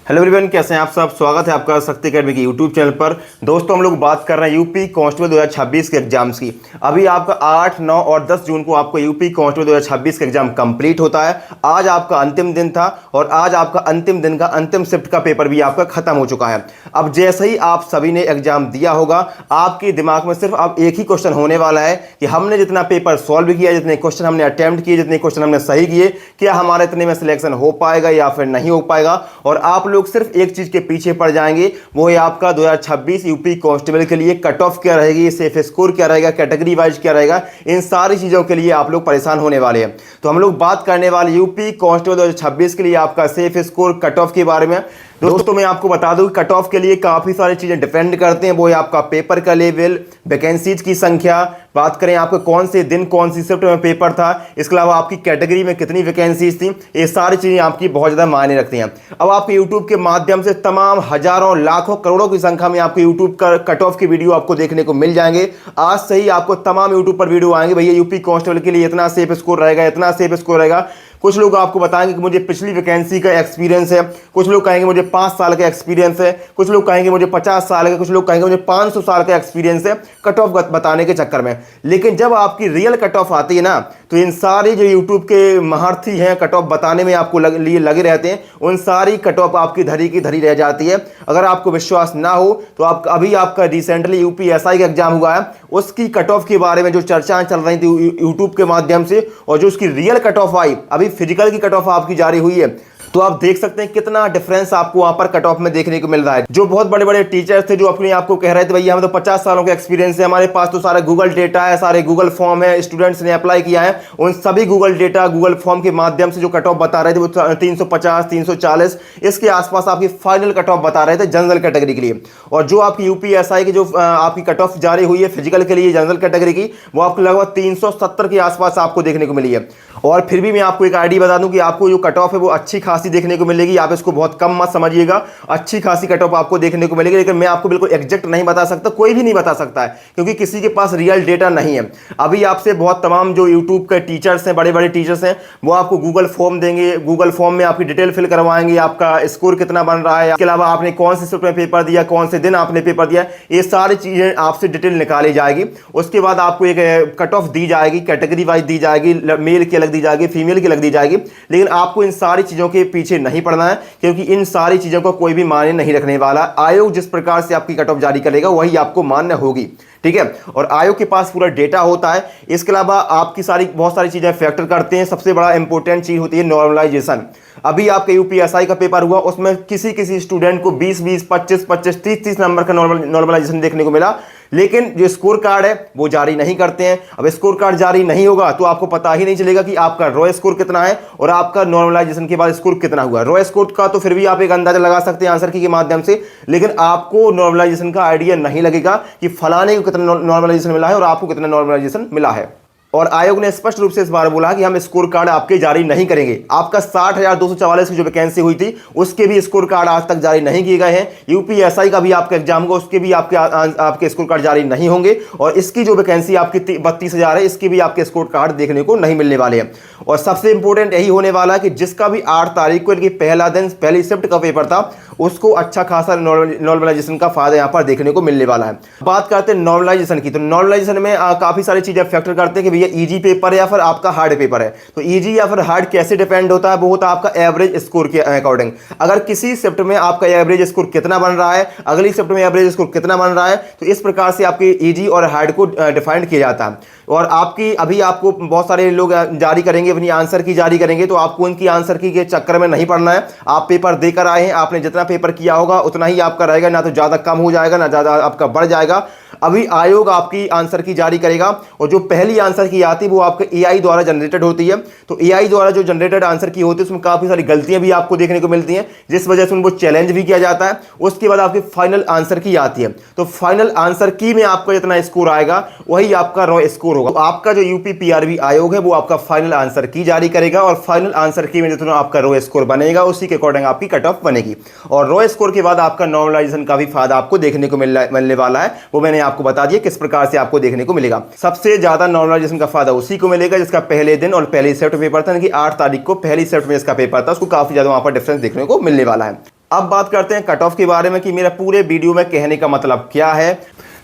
Hello everyone, कैसे हैं आप सब। स्वागत है आपका शक्ति अकेडमी की यूट्यूब चैनल पर। दोस्तों, हम लोग बात कर रहे हैं यूपी कांस्टेबल 2026 के एग्जाम्स की। अभी आपका 8, 9 और 10 जून को आपको यूपी कांस्टेबल 2026 का एग्जाम कंप्लीट होता है। आज आपका अंतिम दिन था और आज आपका अंतिम दिन का अंतिम शिफ्ट का पेपर भी आपका खत्म हो चुका है। अब जैसे ही आप सभी ने एग्जाम दिया होगा, आपके दिमाग में सिर्फ अब एक ही क्वेश्चन होने वाला है कि हमने जितना पेपर सॉल्व किया, जितने क्वेश्चन हमने अटेम्प्ट किए, जितने क्वेश्चन हमने सही किए, क्या हमारे इतने में सिलेक्शन हो पाएगा या फिर नहीं हो पाएगा। और आप लोग सिर्फ एक चीज के पीछे पड़ जाएंगे, वो है आपका 2026 यूपी कांस्टेबल के लिए कट ऑफ क्या रहेगी, सेफ स्कोर क्या रहेगा, कैटेगरी वाइज क्या रहेगा। इन सारी चीजों के लिए आप लोग परेशान होने वाले हैं। तो हम लोग बात करने वाले यूपी कांस्टेबल 2026 के लिए आपका सेफ स्कोर कट ऑफ के बारे में। दोस्तों, मैं आपको बता दूं कि कट ऑफ के लिए काफ़ी सारी चीज़ें डिपेंड करते हैं। वो है आपका पेपर का लेवल, वैकेंसीज की संख्या, बात करें आपके कौन से दिन कौन सी शिफ्ट में पेपर था, इसके अलावा आपकी कैटेगरी में कितनी वैकेंसीज थी। ये सारी चीज़ें आपकी बहुत ज़्यादा मायने रखती हैं। अब आपके यूट्यूब के माध्यम से तमाम हजारों लाखों करोड़ों की संख्या में आपके यूट्यूब का कट ऑफ के वीडियो आपको देखने को मिल जाएंगे। आज से ही आपको तमाम यूट्यूब पर वीडियो आएंगे, भैया यूपी कांस्टेबल के लिए इतना सेफ स्कोर रहेगा, इतना सेफ स्कोर रहेगा। कुछ लोग आपको बताएंगे कि मुझे पिछली वैकेंसी का एक्सपीरियंस है, कुछ लोग कहेंगे मुझे 5 साल का एक्सपीरियंस है, कुछ लोग कहेंगे मुझे 50 साल का, कुछ लोग कहेंगे मुझे 500 साल का एक्सपीरियंस है कट ऑफ बताने के चक्कर में। लेकिन जब आपकी रियल कट ऑफ आती है ना, तो इन सारी जो यूट्यूब के महारथी हैं कट ऑफ बताने में आपको लिए लगे रहते हैं, उन सारी कट ऑफ आपकी धरी की धरी रह जाती है। अगर आपको विश्वास ना हो तो आप अभी आपका रिसेंटली यूपीएसआई का एग्जाम हुआ है, उसकी कट ऑफ के बारे में जो चर्चाएं चल रही थी यूट्यूब के माध्यम से, और जो उसकी रियल कट ऑफ आई, अभी फिजिकल की कट ऑफ आपकी जारी हुई है, तो आप देख सकते हैं कितना डिफरेंस आपको वहां पर कट ऑफ में देखने को मिल रहा है। जो बहुत बड़े बड़े टीचर्स थे जो अपने आपको कह रहे थे भैया हमें तो 50 सालों का एक्सपीरियंस है, हमारे पास तो सारा गूगल डेटा है, सारे गूगल फॉर्म है, स्टूडेंट्स ने अप्लाई किया है, उन सभी गूगल डेटा गूगल फॉर्म के माध्यम से जो कट ऑफ बता रहे थे वो 350 340 इसके आसपास आपकी फाइनल कट ऑफ बता रहे थे जनरल कैटेगरी के लिए। और जो आपकी यूपीएसआई की जो आपकी कट ऑफ जारी हुई है फिजिकल के लिए जनरल कैटेगरी की, वो आपको लगभग 370 के आसपास आपको देखने को मिली है। और फिर भी मैं आपको एक आईडी बता दूं कि आपको जो कट ऑफ है वो अच्छी खासी देखने को मिलेगी। आप इसको बहुत कम मत समझिएगा, अच्छी खासी कट ऑफ आपको देखने को मिलेगी। लेकिन मैं आपको बिल्कुल एग्जैक्ट नहीं बता सकता, कोई भी नहीं बता सकता है, क्योंकि किसी के पास रियल डेटा नहीं है। अभी आपसे बहुत तमाम जो यूट्यूब के टीचर्स हैं, बड़े बड़े टीचर्स हैं, वो आपको गूगल फॉर्म देंगे, गूगल फॉर्म में आपकी डिटेल फिल करवाएंगे, आपका स्कोर कितना बन रहा है, इसके अलावा आपने कौन से शिफ्ट में पेपर दिया, कौन से दिन आपने पेपर दिया, ये सारी चीजें आपसे डिटेल निकाली जाएगी। उसके बाद आपको एक कट ऑफ दी जाएगी, कैटेगरी वाइज दी जाएगी, मेल की अलग दी जाएगी, फीमेल की अलग दी जाएगी। लेकिन आपको इन सारी चीजों के पीछे नहीं पड़ना है, क्योंकि इन सारी चीजों को कोई भी मान्य नहीं रखने वाला। आयोग जिस प्रकार से आपकी कट ऑफ जारी करेगा वही आपको मान्य होगी, ठीक है। और आयोग के पास पूरा डेटा होता है। इसके अलावा आपकी बहुत सारी चीजें फैक्टर करते हैं। सबसे बड़ा इंपॉर्टेंट चीज होती है नॉर्मलाइजेशन। अभी आपका यूपीएसआई का पेपर हुआ, उसमें किसी स्टूडेंट को 20-20, 25-25, 30-30 नंबर का नॉर्मलाइजेशन देखने को मिला। लेकिन जो स्कोर कार्ड है वो जारी नहीं करते हैं। अब स्कोर कार्ड जारी नहीं होगा तो आपको पता ही नहीं चलेगा कि आपका रॉ स्कोर कितना है और आपका नॉर्मलाइजेशन के बाद स्कोर कितना हुआ। रॉ स्कोर का तो फिर भी आप एक अंदाजा लगा सकते हैं आंसर की के माध्यम से, लेकिन आपको नॉर्मलाइजेशन का आइडिया नहीं लगेगा कि फलाने को कितना नॉर्मलाइजेशन मिला है और आपको कितना नॉर्मलाइजेशन मिला है। और आयोग ने स्पष्ट रूप से इस बार बोला कि हम स्कोर कार्ड आपके जारी नहीं करेंगे। आपका 60,244 की जो वैकेंसी हुई थी उसके भी स्कोर कार्ड आज तक जारी नहीं किए गए हैं। यूपीएसआई का भी आपका एग्जाम होगा, उसके भी आपके स्कोर कार्ड जारी नहीं होंगे। और इसकी जो वैकेंसी आपकी 32,000 है, इसके भी आपके स्कोर कार्ड देखने को नहीं मिलने वाले हैं। और सबसे इंपॉर्टेंट यही होने वाला है कि जिसका भी 8 तारीख को इनकी पहला दिन पहली शिफ्ट का पेपर था, उसको अच्छा खासा नॉर्मलाइजेशन का फायदा यहां पर देखने को मिलने वाला है। बात करते हैं नॉर्मलाइजेशन की, तो नॉर्मलाइजेशन में काफी सारी चीजें फैक्टर करते हैं कि ये इजी पेपर है या फिर आपका हार्ड पेपर है। तो इजी या फिर हार्ड कैसे डिपेंड होता है, वो होता है आपका एवरेज स्कोर के अकॉर्डिंग। अगर किसी शिफ्ट में आपका एवरेज स्कोर कितना बन रहा है, अगली शिफ्ट में एवरेज स्कोर कितना बन रहा है, तो इस प्रकार से आपके इजी और हार्ड को डिफाइंड किया जाता है। और आपकी अभी आपको बहुत सारे लोग जारी करेंगे, अपनी आंसर की जारी करेंगे, तो आपको उनकी आंसर की के चक्कर में नहीं पड़ना है। आप पेपर देकर आए हैं, आपने जितना पेपर किया होगा उतना ही आपका रहेगा, ना तो ज्यादा कम हो जाएगा ना ज्यादा आपका बढ़ जाएगा। अभी आयोग आपकी आंसर की जारी करेगा और जो पहली आंसर की आती है वो आपके एआई द्वारा जनरेटेड होती है। तो एआई द्वारा जो जनरेटेड आंसर की होती है उसमें काफी सारी गलतियां भी आपको देखने को मिलती हैं, जिस वजह से उनको चैलेंज भी किया जाता है। उसके बाद आपकी फाइनल आंसर की आती है, तो फाइनल आंसर की में आपका जितना स्कोर आएगा वही आपका रॉ स्कोर होगा। तो आपका जो यूपी पीआरबी आयोग है वो आपका फाइनल आंसर की जारी करेगा और फाइनल आंसर की में जितना आपका रॉ स्कोर बनेगा उसी के अकॉर्डिंग आपकी कट ऑफ बनेगी। और रॉ स्कोर के बाद आपका नॉर्मलाइजेशन का भी फायदा आपको देखने को मिलने वाला है, वो मैंने आपको बता दिया किस प्रकार से आपको देखने को मिलेगा। सबसे ज्यादा नॉर्मलाइजेशन का फायदा उसी को मिलेगा जिसका पहले दिन और पहली शिफ्ट पेपर था, 8 तारीख को पहली शिफ्ट में इसका पेपर था, उसको काफी ज्यादा वहां पर डिफरेंस देखने को मिलने वाला है। अब बात करते हैं कट ऑफ के बारे में कि मेरा पूरे वीडियो में कहने का मतलब क्या है।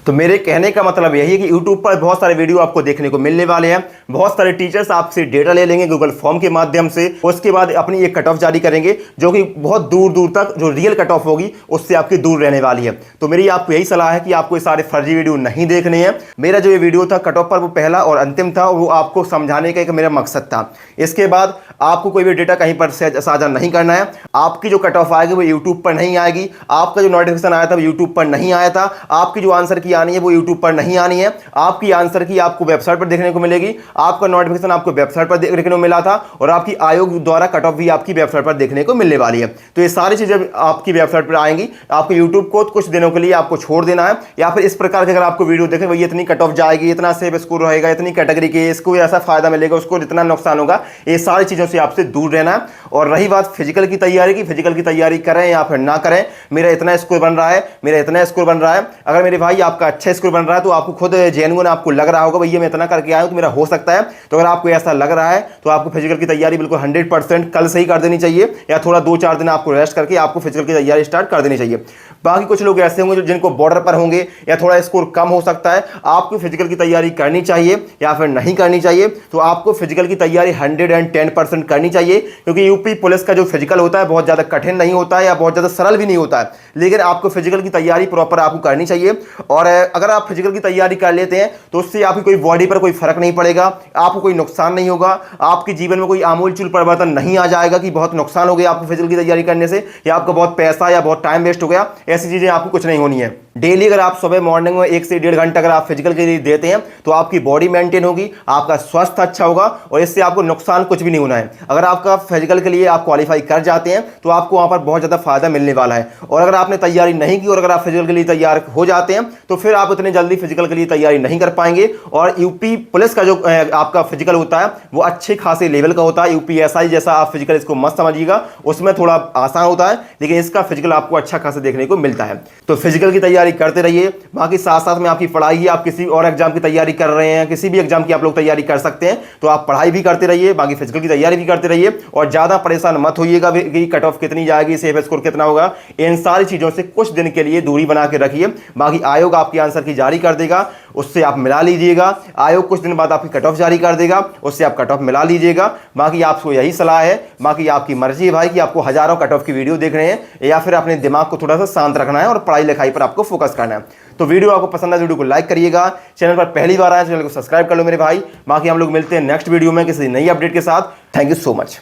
तो मेरे कहने का मतलब यही है कि YouTube पर बहुत सारे वीडियो आपको देखने को मिलने वाले हैं। बहुत सारे टीचर्स आपसे डेटा ले लेंगे गूगल फॉर्म के माध्यम से, उसके बाद अपनी एक कट ऑफ जारी करेंगे जो कि बहुत दूर दूर तक जो रियल कट ऑफ होगी उससे आपकी दूर रहने वाली है। तो मेरी आपको यही सलाह है कि आपको ये सारे फर्जी वीडियो नहीं देखने हैं। मेरा जो ये वीडियो था कट ऑफ पर वो पहला और अंतिम था, वो आपको समझाने का एक मेरा मकसद था। इसके बाद आपको कोई भी डेटा कहीं पर साझा नहीं करना है। आपकी जो कट ऑफ आएगी वो यूट्यूब पर नहीं आएगी, आपका जो नोटिफिकेशन आया था वो यूट्यूब पर नहीं आया था, आपकी जो आंसर की आनी है वो यूट्यूब पर नहीं आनी है। आपकी आंसर की आपको वेबसाइट पर देखने को मिलेगी, आपका नोटिफिकेशन आपको वेबसाइट पर देखने को मिला था, और आपकी आयोग द्वारा कट ऑफ भी आपकी वेबसाइट पर देखने को मिलने वाली है। तो ये सारी चीजें आपकी वेबसाइट पर आएंगी। आपको यूट्यूब को कुछ दिनों के लिए आपको छोड़ देना है, या फिर इस प्रकार के अगर आपको वीडियो देखें भैया इतनी कट ऑफ जाएगी, इतना सेव स्कोर रहेगा, इतनी कैटेगरी के इसको ऐसा फायदा मिलेगा, उसको इतना नुकसान होगा, ये सारी चीजों से आपसे दूर रहना है। और रही बात फिजिकल की तैयारी की, फिजिकल की तैयारी करें या फिर ना करें, मेरा इतना स्कोर बन रहा है, मेरा इतना स्कोर बन रहा है, अगर मेरे भाई आपका अच्छा स्कोर बन रहा है तो आपको खुद जेन्युइन आपको लग रहा होगा भैया मैं इतना करके आया हूं तो मेरा हो सकता है। तो अगर आपको ऐसा लग रहा है तो आपको फिजिकल की तैयारी बिल्कुल 100% कल से ही कर देनी चाहिए, या थोड़ा 2-4 दिन आपको रेस्ट करके आपको फिजिकल की तैयारी स्टार्ट कर देनी चाहिए। बाकी कुछ लोग ऐसे होंगे जिनको बॉर्डर पर होंगे या थोड़ा स्कोर कम हो सकता है, आपको फिजिकल की तैयारी करनी चाहिए या फिर नहीं करनी चाहिए। तो आपको फिजिकल की तैयारी 110% करनी चाहिए, क्योंकि यूपी पुलिस का जो फिजिकल होता है बहुत ज़्यादा कठिन नहीं होता है या बहुत ज़्यादा सरल भी नहीं होता है, लेकिन आपको फिजिकल की तैयारी प्रॉपर आपको करनी चाहिए। और अगर आप फिजिकल की तैयारी कर लेते हैं तो उससे आपकी कोई बॉडी पर कोई फर्क नहीं पड़ेगा, आपको कोई नुकसान नहीं होगा, आपके जीवन में कोई आमूलचूल परिवर्तन नहीं आ जाएगा कि बहुत नुकसान हो गया आपको फिजिकल की तैयारी करने से, या आपका बहुत पैसा या बहुत टाइम वेस्ट हो गया। ऐसी चीजें आपको कुछ नहीं होनी है। डेली अगर आप सुबह मॉर्निंग में 1 से 1.5 घंटा अगर आप फिजिकल के लिए देते हैं तो आपकी बॉडी मेंटेन होगी, आपका स्वास्थ्य अच्छा होगा, और इससे आपको नुकसान कुछ भी नहीं होना है। अगर आपका फिजिकल के लिए आप क्वालिफाई कर जाते हैं तो आपको वहां पर बहुत ज्यादा फायदा मिलने वाला है। और अगर आपने तैयारी नहीं की और अगर आप फिजिकल के लिए तैयार हो जाते हैं तो फिर आप इतने जल्दी फिजिकल के लिए तैयारी नहीं कर पाएंगे। और यूपी पुलिस का जो आपका फिजिकल होता है वो अच्छे खासे लेवल का होता है। यूपीएसआई जैसा आप फिजिकल इसको मत समझिएगा, उसमें थोड़ा आसान होता है, लेकिन इसका फिजिकल आपको अच्छा खासा देखने को मिलता है। तो फिजिकल की तैयारी करते रहिए। बाकी साथ साथ में आपकी पढ़ाई है, आप किसी और एग्जाम की तैयारी कर रहे हैं, किसी भी एग्जाम की आप लोग तैयारी कर सकते हैं, तो आप पढ़ाई भी करते रहिए, बाकी फिजिकल की तैयारी भी करते रहिए। और ज्यादा परेशान मत होइएगा कि कट ऑफ कितनी जाएगी, सेफ स्कोर कितना होगा, इन सारी चीजों से कुछ दिन के लिए दूरी बना के रखिए। बाकी आयोग आपकी आंसर की जारी कर देगा, उससे आप मिला लीजिएगा। आयोग कुछ दिन बाद आपकी कट ऑफ जारी कर देगा, उससे आप कट ऑफ मिला लीजिएगा। बाकी आपको यही सलाह है, बाकी आपकी मर्जी है भाई कि आपको हजारों कट ऑफ की वीडियो देख रहे हैं या फिर अपने दिमाग को थोड़ा सा शांत रखना है और पढ़ाई लिखाई पर आपको फोकस करना है। तो वीडियो आपको पसंद है, वीडियो को लाइक करिएगा। चैनल पर पहली बार आए चैनल को सब्सक्राइब कर लो मेरे भाई। बाकी हम लोग मिलते हैं नेक्स्ट वीडियो में किसी नई अपडेट के साथ। Thank you so much.